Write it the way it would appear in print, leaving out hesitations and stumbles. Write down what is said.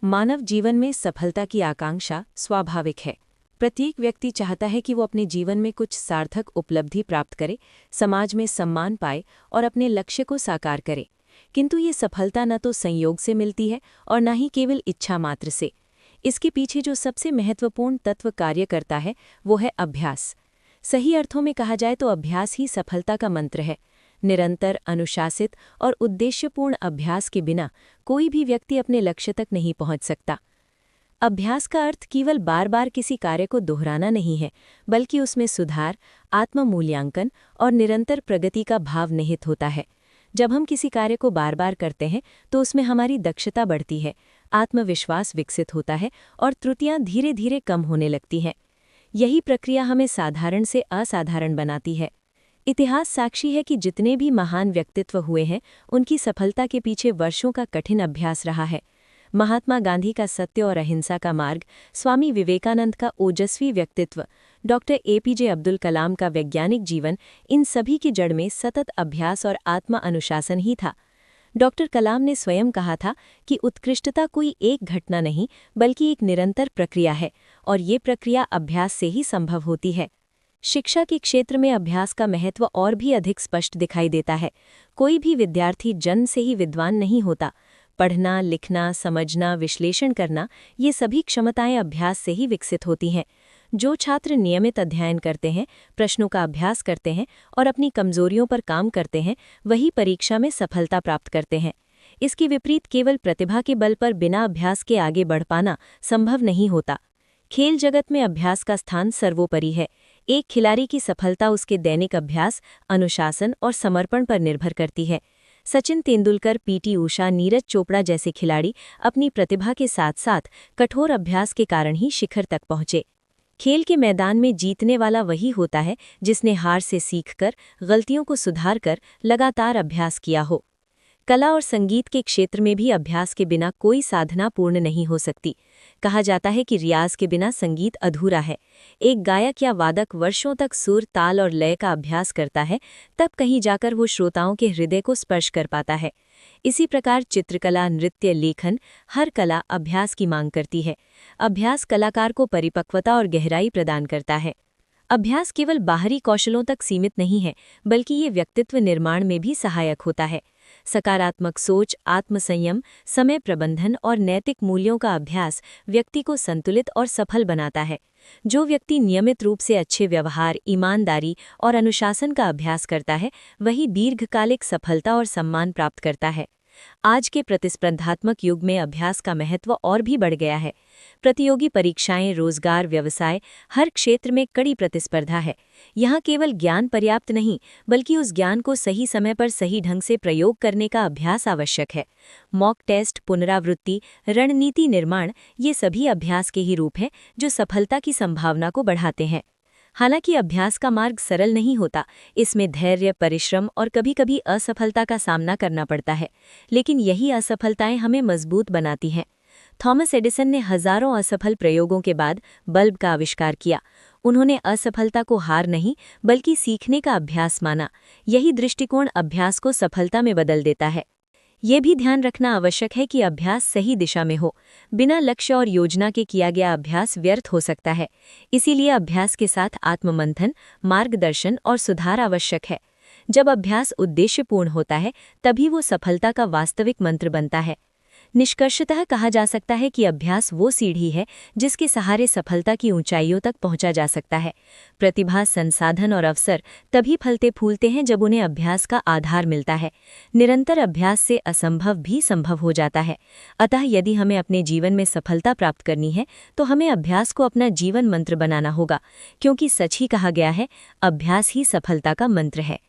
मानव जीवन में सफलता की आकांक्षा स्वाभाविक है। प्रत्येक व्यक्ति चाहता है कि वो अपने जीवन में कुछ सार्थक उपलब्धि प्राप्त करे, समाज में सम्मान पाए और अपने लक्ष्य को साकार करे। किंतु ये सफलता न तो संयोग से मिलती है और न ही केवल इच्छा मात्र से। इसके पीछे जो सबसे महत्वपूर्ण तत्व कार्य करता है वो है अभ्यास। सही अर्थों में कहा जाए तो अभ्यास ही सफलता का मंत्र है। निरंतर, अनुशासित और उद्देश्यपूर्ण अभ्यास के बिना कोई भी व्यक्ति अपने लक्ष्य तक नहीं पहुंच सकता। अभ्यास का अर्थ केवल बार बार किसी कार्य को दोहराना नहीं है, बल्कि उसमें सुधार, आत्म-मूल्यांकन और निरंतर प्रगति का भाव निहित होता है। जब हम किसी कार्य को बार बार करते हैं तो उसमें हमारी दक्षता बढ़ती है, आत्मविश्वास विकसित होता है और त्रुटियां धीरे धीरे कम होने लगती हैं। यही प्रक्रिया हमें साधारण से असाधारण बनाती है। इतिहास साक्षी है कि जितने भी महान व्यक्तित्व हुए हैं, उनकी सफलता के पीछे वर्षों का कठिन अभ्यास रहा है। महात्मा गांधी का सत्य और अहिंसा का मार्ग, स्वामी विवेकानंद का ओजस्वी व्यक्तित्व, डॉक्टर एपीजे अब्दुल कलाम का वैज्ञानिक जीवन, इन सभी की जड़ में सतत अभ्यास और आत्म अनुशासन ही था। डॉक्टर कलाम ने स्वयं कहा था कि उत्कृष्टता कोई एक घटना नहीं, बल्कि एक निरंतर प्रक्रिया है, और ये प्रक्रिया अभ्यास से ही संभव होती है। शिक्षा के क्षेत्र में अभ्यास का महत्व और भी अधिक स्पष्ट दिखाई देता है। कोई भी विद्यार्थी जन्म से ही विद्वान नहीं होता। पढ़ना, लिखना, समझना, विश्लेषण करना, ये सभी क्षमताएं अभ्यास से ही विकसित होती हैं। जो छात्र नियमित अध्ययन करते हैं, प्रश्नों का अभ्यास करते हैं और अपनी कमजोरियों पर काम करते हैं, वही परीक्षा में सफलता प्राप्त करते हैं। इसके विपरीत केवल प्रतिभा के बल पर बिना अभ्यास के आगे बढ़ पाना संभव नहीं होता। खेल जगत में अभ्यास का स्थान सर्वोपरि है। एक खिलाड़ी की सफलता उसके दैनिक अभ्यास, अनुशासन और समर्पण पर निर्भर करती है। सचिन तेंदुलकर, पीटी उषा, नीरज चोपड़ा जैसे खिलाड़ी अपनी प्रतिभा के साथ साथ कठोर अभ्यास के कारण ही शिखर तक पहुंचे। खेल के मैदान में जीतने वाला वही होता है जिसने हार से सीखकर, गलतियों को सुधारकर लगातार अभ्यास किया हो। कला और संगीत के क्षेत्र में भी अभ्यास के बिना कोई साधना पूर्ण नहीं हो सकती। कहा जाता है कि रियाज के बिना संगीत अधूरा है। एक गायक या वादक वर्षों तक सुर, ताल और लय का अभ्यास करता है, तब कहीं जाकर वो श्रोताओं के हृदय को स्पर्श कर पाता है। इसी प्रकार चित्रकला, नृत्य, लेखन, हर कला अभ्यास की मांग करती है। अभ्यास कलाकार को परिपक्वता और गहराई प्रदान करता है। अभ्यास केवल बाहरी कौशलों तक सीमित नहीं है, बल्कि ये व्यक्तित्व निर्माण में भी सहायक होता है। सकारात्मक सोच, आत्मसंयम, समय प्रबंधन और नैतिक मूल्यों का अभ्यास व्यक्ति को संतुलित और सफल बनाता है। जो व्यक्ति नियमित रूप से अच्छे व्यवहार, ईमानदारी और अनुशासन का अभ्यास करता है, वही दीर्घकालिक सफलता और सम्मान प्राप्त करता है। आज के प्रतिस्पर्धात्मक युग में अभ्यास का महत्व और भी बढ़ गया है। प्रतियोगी परीक्षाएं, रोजगार, व्यवसाय, हर क्षेत्र में कड़ी प्रतिस्पर्धा है। यहाँ केवल ज्ञान पर्याप्त नहीं, बल्कि उस ज्ञान को सही समय पर सही ढंग से प्रयोग करने का अभ्यास आवश्यक है। मॉक टेस्ट, पुनरावृत्ति, रणनीति निर्माण, ये सभी अभ्यास के ही रूप हैं जो सफलता की संभावना को बढ़ाते हैं। हालांकि अभ्यास का मार्ग सरल नहीं होता, इसमें धैर्य, परिश्रम और कभी-कभी असफलता का सामना करना पड़ता है, लेकिन यही असफलताएं हमें मजबूत बनाती हैं। थॉमस एडिसन ने हजारों असफल प्रयोगों के बाद बल्ब का आविष्कार किया। उन्होंने असफलता को हार नहीं, बल्कि सीखने का अभ्यास माना। यही दृष्टिकोण अभ्यास को सफलता में बदल देता है। ये भी ध्यान रखना आवश्यक है कि अभ्यास सही दिशा में हो। बिना लक्ष्य और योजना के किया गया अभ्यास व्यर्थ हो सकता है। इसीलिए अभ्यास के साथ आत्ममंथन, मार्गदर्शन और सुधार आवश्यक है। जब अभ्यास उद्देश्यपूर्ण होता है, तभी वो सफलता का वास्तविक मंत्र बनता है। निष्कर्षतः कहा जा सकता है कि अभ्यास वो सीढ़ी है जिसके सहारे सफलता की ऊंचाइयों तक पहुंचा जा सकता है। प्रतिभा, संसाधन और अवसर तभी फलते फूलते हैं जब उन्हें अभ्यास का आधार मिलता है। निरंतर अभ्यास से असंभव भी संभव हो जाता है। अतः यदि हमें अपने जीवन में सफलता प्राप्त करनी है, तो हमें अभ्यास को अपना जीवन मंत्र बनाना होगा, क्योंकि सच ही कहा गया है, अभ्यास ही सफलता का मंत्र है।